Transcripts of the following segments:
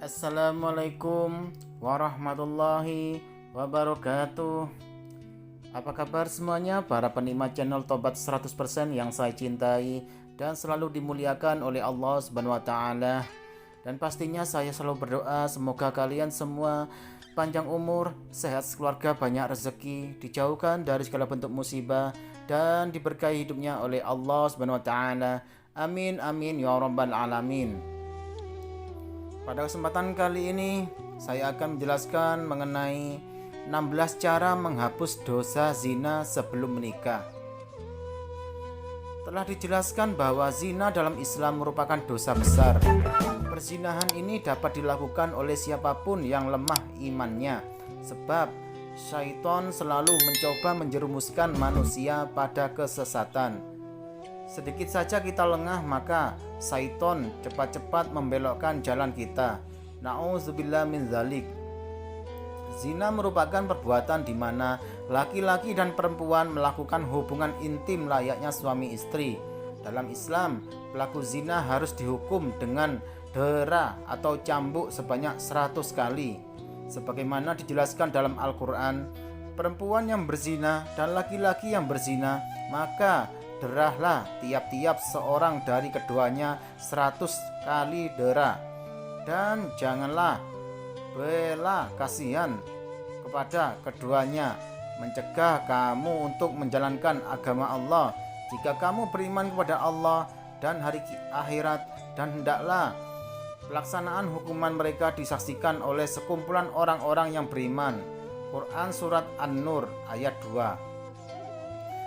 Assalamualaikum warahmatullahi wabarakatuh. Apa kabar semuanya para penikmat channel Tobat 100% yang saya cintai dan selalu dimuliakan oleh Allah Subhanahu wa taala. Dan pastinya saya selalu berdoa semoga kalian semua panjang umur, sehat sekeluarga, banyak rezeki, dijauhkan dari segala bentuk musibah dan diberkahi hidupnya oleh Allah Subhanahu wa taala. Amin amin ya rabbal alamin. Pada kesempatan kali ini saya akan menjelaskan mengenai 16 cara menghapus dosa zina sebelum menikah. Telah dijelaskan bahwa zina dalam Islam merupakan dosa besar. Perzinahan ini dapat dilakukan oleh siapapun yang lemah imannya, sebab syaitan selalu mencoba menjerumuskan manusia pada kesesatan. Sedikit saja kita lengah, maka syaitan cepat-cepat membelokkan jalan kita. Na'udzubillah min zalik. Zina merupakan perbuatan di mana laki-laki dan perempuan melakukan hubungan intim layaknya suami istri. Dalam Islam, pelaku zina harus dihukum dengan dera atau cambuk sebanyak 100 kali. Sebagaimana dijelaskan dalam Al-Quran, perempuan yang berzina dan laki-laki yang berzina, maka derahlah tiap-tiap seorang dari keduanya 100 kali dera. Dan janganlah bela kasihan kepada keduanya, mencegah kamu untuk menjalankan agama Allah jika kamu beriman kepada Allah dan hari akhirat, dan hendaklah pelaksanaan hukuman mereka disaksikan oleh sekumpulan orang-orang yang beriman. Quran Surat An-Nur ayat 2.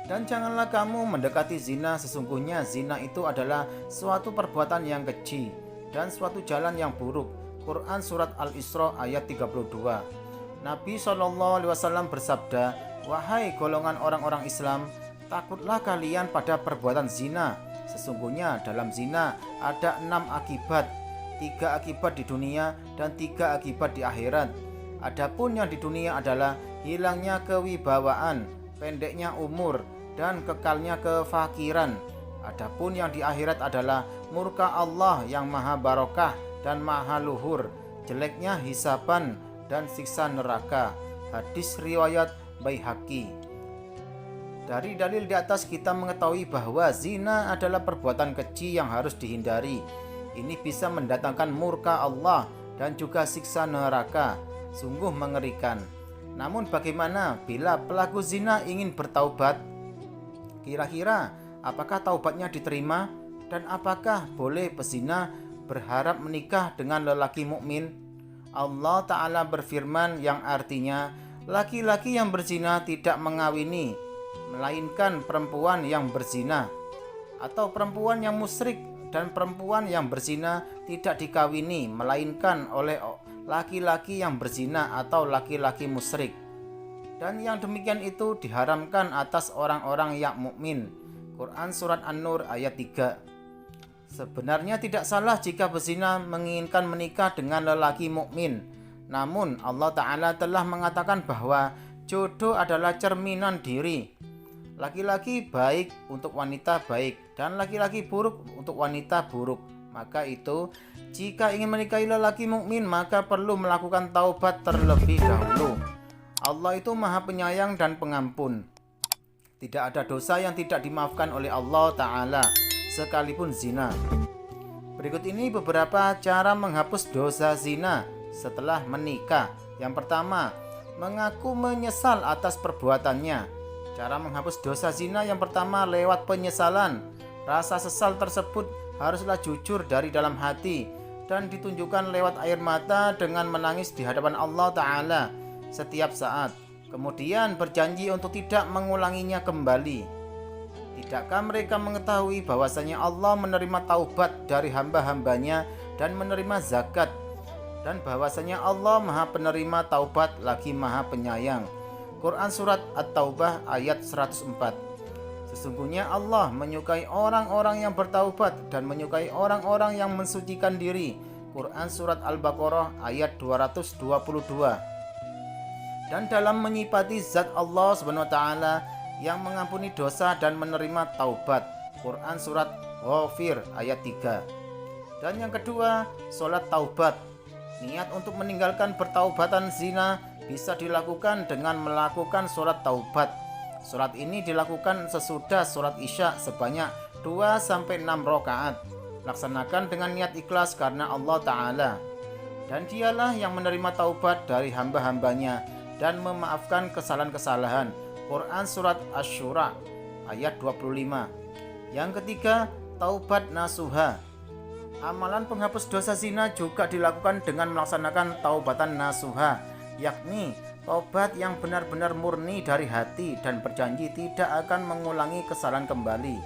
Dan janganlah kamu mendekati zina, sesungguhnya zina itu adalah suatu perbuatan yang keji dan suatu jalan yang buruk. Quran Surat Al-Isra ayat 32. Nabi SAW bersabda, wahai golongan orang-orang Islam, takutlah kalian pada perbuatan zina. Sesungguhnya dalam zina ada 6 akibat, 3 akibat di dunia dan 3 akibat di akhirat. Adapun yang di dunia adalah hilangnya kewibawaan, pendeknya umur, dan kekalnya kefakiran. Adapun yang di akhirat adalah murka Allah yang maha barokah dan maha luhur, jeleknya hisaban dan siksa neraka. Hadis riwayat Baihaqi. Dari dalil di atas kita mengetahui bahwa zina adalah perbuatan keji yang harus dihindari. Ini bisa mendatangkan murka Allah dan juga siksa neraka. Sungguh mengerikan. Namun bagaimana bila pelaku zina ingin bertaubat? Kira-kira apakah taubatnya diterima, dan apakah boleh pezina berharap menikah dengan lelaki mukmin? Allah Ta'ala berfirman yang artinya, laki-laki yang berzina tidak mengawini, melainkan perempuan yang berzina, atau perempuan yang musyrik, dan perempuan yang berzina tidak dikawini, melainkan oleh laki-laki yang berzina atau laki-laki musyrik. Dan yang demikian itu diharamkan atas orang-orang yang mukmin. Quran Surat An-Nur ayat 3. Sebenarnya tidak salah jika pezina menginginkan menikah dengan lelaki mukmin. Namun Allah Ta'ala telah mengatakan bahwa jodoh adalah cerminan diri. Laki-laki baik untuk wanita baik, dan laki-laki buruk untuk wanita buruk. Maka itu, jika ingin menikahi lelaki mukmin, maka perlu melakukan taubat terlebih dahulu. Allah itu maha penyayang dan pengampun. Tidak ada dosa yang tidak dimaafkan oleh Allah Ta'ala, sekalipun zina. Berikut ini beberapa cara menghapus dosa zina setelah menikah. Yang pertama, mengaku menyesal atas perbuatannya. Cara menghapus dosa zina yang pertama lewat penyesalan. Rasa sesal tersebut haruslah jujur dari dalam hati dan ditunjukkan lewat air mata dengan menangis di hadapan Allah Ta'ala setiap saat. Kemudian berjanji untuk tidak mengulanginya kembali. Tidakkah mereka mengetahui bahwasanya Allah menerima taubat dari hamba-hambanya dan menerima zakat, dan bahwasanya Allah maha penerima taubat lagi maha penyayang? Quran Surat At-Taubah ayat 104. Sesungguhnya Allah menyukai orang-orang yang bertaubat dan menyukai orang-orang yang mensucikan diri. Quran Surat Al-Baqarah ayat 222. Dan dalam menyifati zat Allah SWT yang mengampuni dosa dan menerima taubat. Quran Surat Ghafir ayat 3. Dan yang kedua, sholat taubat. Niat untuk meninggalkan pertaubatan zina bisa dilakukan dengan melakukan sholat taubat. Sholat ini dilakukan sesudah sholat isya sebanyak 2-6 rakaat. Laksanakan dengan niat ikhlas karena Allah Ta'ala. Dan dialah yang menerima taubat dari hamba-hambanya dan memaafkan kesalahan-kesalahan. Quran Surat Asy-Syura ayat 25. Yang ketiga, taubat nasuha. Amalan penghapus dosa zina juga dilakukan dengan melaksanakan taubatan nasuha, yakni taubat yang benar-benar murni dari hati dan berjanji tidak akan mengulangi kesalahan kembali.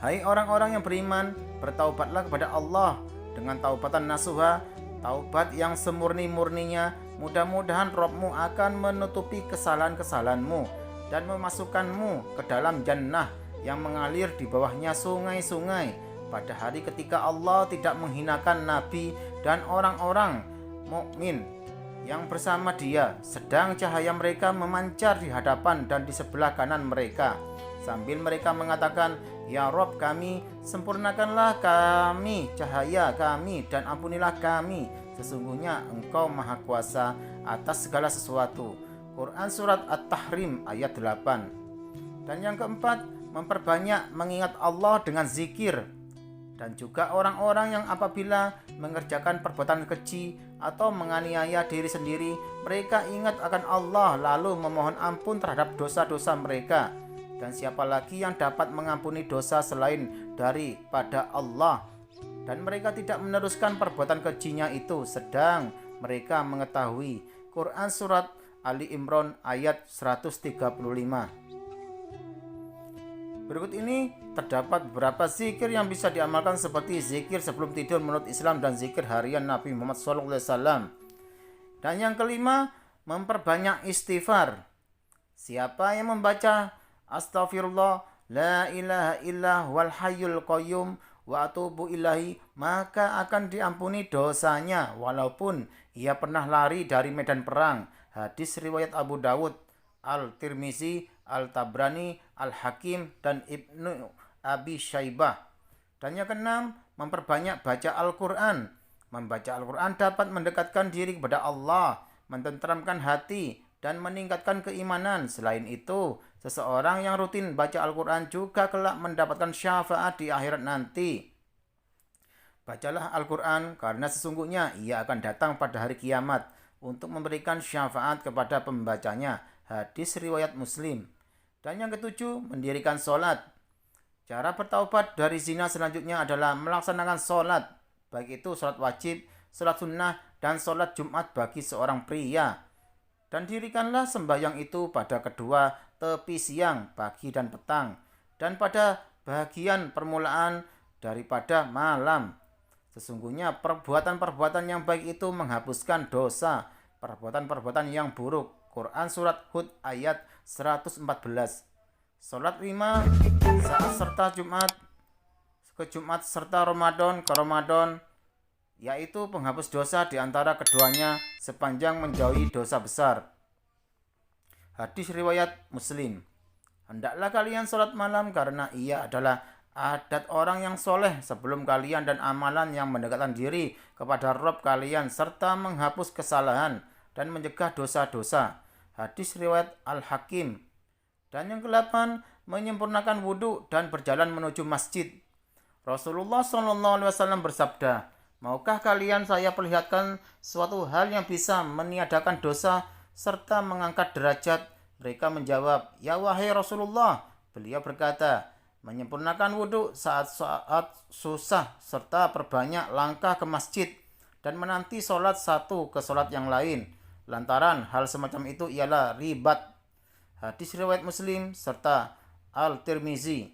Hai orang-orang yang beriman, bertaubatlah kepada Allah dengan taubatan nasuha, taubat yang semurni-murninya. Mudah-mudahan Rabbmu akan menutupi kesalahan-kesalahanmu dan memasukkanmu ke dalam jannah yang mengalir di bawahnya sungai-sungai pada hari ketika Allah tidak menghinakan nabi dan orang-orang mukmin yang bersama dia, sedang cahaya mereka memancar di hadapan dan di sebelah kanan mereka, sambil mereka mengatakan, "Ya Rob kami, sempurnakanlah kami cahaya kami dan ampunilah kami. Sesungguhnya Engkau Maha Kuasa atas segala sesuatu." Quran Surat At-Tahrim ayat 8. Dan yang keempat, memperbanyak mengingat Allah dengan zikir. Dan juga orang-orang yang apabila mengerjakan perbuatan keji atau menganiaya diri sendiri, mereka ingat akan Allah lalu memohon ampun terhadap dosa-dosa mereka. Dan siapa lagi yang dapat mengampuni dosa selain daripada Allah? Dan mereka tidak meneruskan perbuatan kejinya itu sedang mereka mengetahui. Quran Surat Ali Imran ayat 135. Berikut ini terdapat beberapa zikir yang bisa diamalkan seperti zikir sebelum tidur menurut Islam dan zikir harian Nabi Muhammad SAW. Dan yang kelima, memperbanyak istighfar. Siapa yang membaca Astaghfirullah, la ilaha illa wal hayyul qayyum wa atubu ilahi, maka akan diampuni dosanya walaupun ia pernah lari dari medan perang. Hadis riwayat Abu Dawud, Al-Tirmizi, Al-Tabrani, Al-Hakim, dan Ibnu Abi Syaibah. Dan yang keenam, memperbanyak baca Al-Quran. Membaca Al-Quran dapat mendekatkan diri kepada Allah, mententeramkan hati, dan meningkatkan keimanan. Selain itu, seseorang yang rutin baca Al-Quran juga kelak mendapatkan syafaat di akhirat nanti. Bacalah Al-Quran karena sesungguhnya ia akan datang pada hari kiamat untuk memberikan syafaat kepada pembacanya. Hadis riwayat Muslim. Dan yang ketujuh, mendirikan sholat. Cara bertaubat dari zina selanjutnya adalah melaksanakan sholat, baik itu sholat wajib, sholat sunnah, dan sholat Jumat bagi seorang pria. Dan dirikanlah sembahyang itu pada kedua tepi siang, pagi dan petang, dan pada bagian permulaan daripada malam. Sesungguhnya perbuatan-perbuatan yang baik itu menghapuskan dosa perbuatan-perbuatan yang buruk. Quran Surat Hud ayat 114. Sholat 5 saat serta Jumat ke Jumat serta Ramadan ke Ramadan, yaitu penghapus dosa di antara keduanya sepanjang menjauhi dosa besar. Hadis riwayat Muslim. Hendaklah kalian sholat malam karena ia adalah adat orang yang soleh sebelum kalian dan amalan yang mendekatkan diri kepada Rabb kalian serta menghapus kesalahan dan mencegah dosa-dosa. Hadis riwayat Al-Hakim. Dan yang ke-8, menyempurnakan wudhu dan berjalan menuju masjid. Rasulullah SAW bersabda, "Maukah kalian saya perlihatkan suatu hal yang bisa meniadakan dosa serta mengangkat derajat?" Mereka menjawab, "Ya wahai Rasulullah." Beliau berkata, "Menyempurnakan wudhu saat susah serta perbanyak langkah ke masjid dan menanti sholat satu ke sholat yang lain. Lantaran hal semacam itu ialah ribat." Hadis riwayat Muslim serta Al-Tirmizi.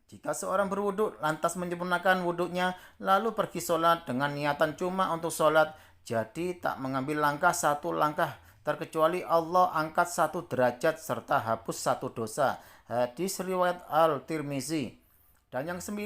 Jika seorang berwudhu lantas menyempurnakan wudhunya lalu pergi sholat dengan niatan cuma untuk sholat, jadi tak mengambil langkah satu langkah terkecuali Allah angkat satu derajat serta hapus satu dosa. Hadis riwayat Al-Tirmizi. Dan yang ke-9,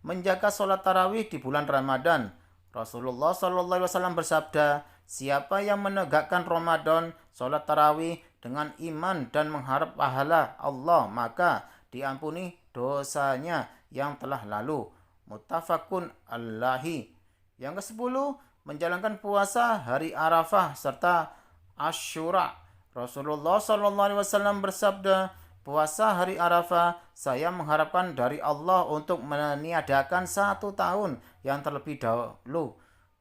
menjaga sholat tarawih di bulan Ramadan. Rasulullah SAW bersabda, "Siapa yang menegakkan Ramadan, sholat tarawih dengan iman dan mengharap pahala Allah, maka diampuni dosanya yang telah lalu." Muttafaqun alaihi. Yang ke-10, menjalankan puasa hari Arafah serta Asyura. Rasulullah SAW bersabda, puasa hari Arafah saya mengharapkan dari Allah untuk meniadakan 1 tahun yang terlebih dahulu,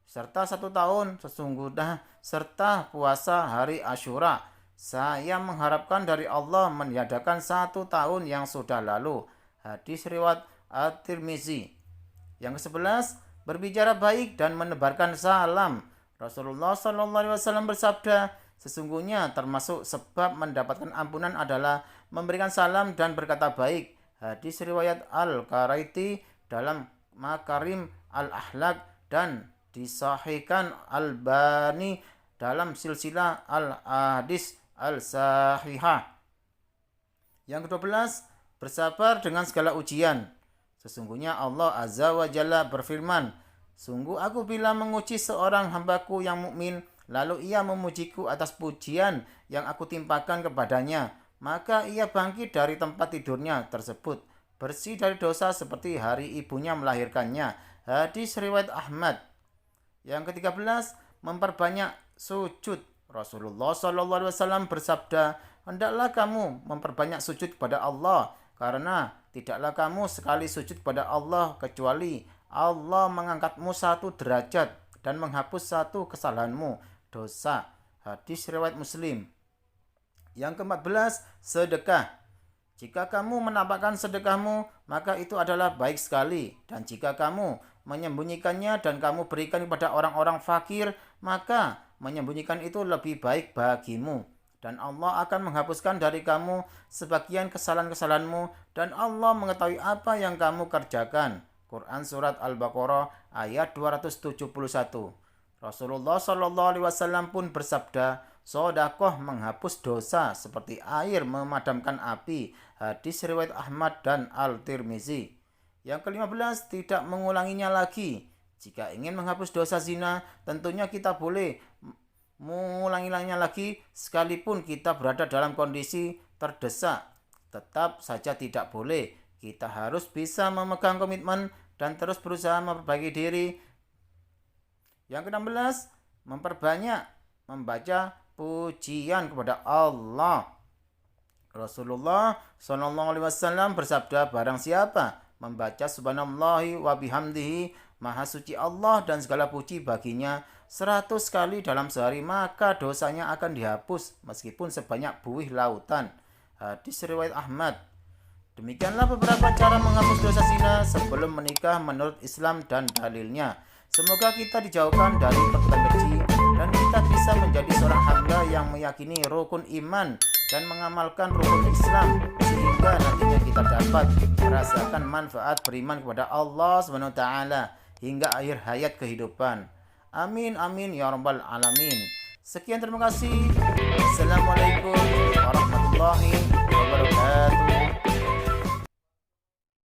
serta 1 tahun sesungguhnya, serta puasa hari Asyura saya mengharapkan dari Allah meniadakan 1 tahun yang sudah lalu. Hadis riwayat At-Tirmizi. Yang ke-11, berbicara baik dan menebarkan salam. Rasulullah SAW bersabda, sesungguhnya termasuk sebab mendapatkan ampunan adalah memberikan salam dan berkata baik. Hadis riwayat Al-Qaraiti dalam Makarim Al-Akhlaq dan disahihkan Albani dalam silsilah Al-Hadis Al-Sahihah. Yang ke-12, bersabar dengan segala ujian. Sesungguhnya Allah Azza wa Jalla berfirman, sungguh aku bila menguji seorang hambaku yang mukmin, lalu ia memujiku atas pujian yang aku timpakan kepadanya, maka ia bangkit dari tempat tidurnya tersebut, bersih dari dosa seperti hari ibunya melahirkannya. Hadis riwayat Ahmad. Yang ke-13, memperbanyak sujud. Rasulullah SAW bersabda, hendaklah kamu memperbanyak sujud kepada Allah, karena tidaklah kamu sekali sujud kepada Allah kecuali Allah mengangkatmu 1 derajat dan menghapus 1 kesalahanmu, dosa. Hadis riwayat Muslim. Yang ke-14, sedekah. Jika kamu menampakkan sedekahmu, maka itu adalah baik sekali. Dan jika kamu menyembunyikannya dan kamu berikan kepada orang-orang fakir, maka menyembunyikan itu lebih baik bagimu. Dan Allah akan menghapuskan dari kamu sebagian kesalahan-kesalahanmu, dan Allah mengetahui apa yang kamu kerjakan. Quran Surat Al-Baqarah ayat 271. Rasulullah SAW pun bersabda, sedekah menghapus dosa seperti air memadamkan api. Hadis riwayat Ahmad dan Al-Tirmizi. Yang ke-15, tidak mengulanginya lagi. Jika ingin menghapus dosa zina, tentunya kita boleh mengulanginya lagi sekalipun kita berada dalam kondisi terdesak. Tetap saja tidak boleh. Kita harus bisa memegang komitmen dan terus berusaha memperbaiki diri. Yang ke-16, memperbanyak membaca pujian kepada Allah. Rasulullah SAW bersabda, barang siapa membaca subhanallahi wa bihamdihi, maha suci Allah dan segala puji baginya, 100 kali dalam sehari, maka dosanya akan dihapus meskipun sebanyak buih lautan. Hadis riwayat Ahmad. Demikianlah beberapa cara menghapus dosa zina sebelum menikah menurut Islam dan dalilnya. Semoga kita dijauhkan dari perbuatan keji dan kita bisa menjadi seorang hamba yang meyakini rukun iman dan mengamalkan rukun Islam, sehingga nantinya kita dapat merasakan manfaat beriman kepada Allah SWT hingga akhir hayat kehidupan. Amin amin ya rabbal alamin. Sekian, terima kasih. Assalamualaikum warahmatullahi wabarakatuh.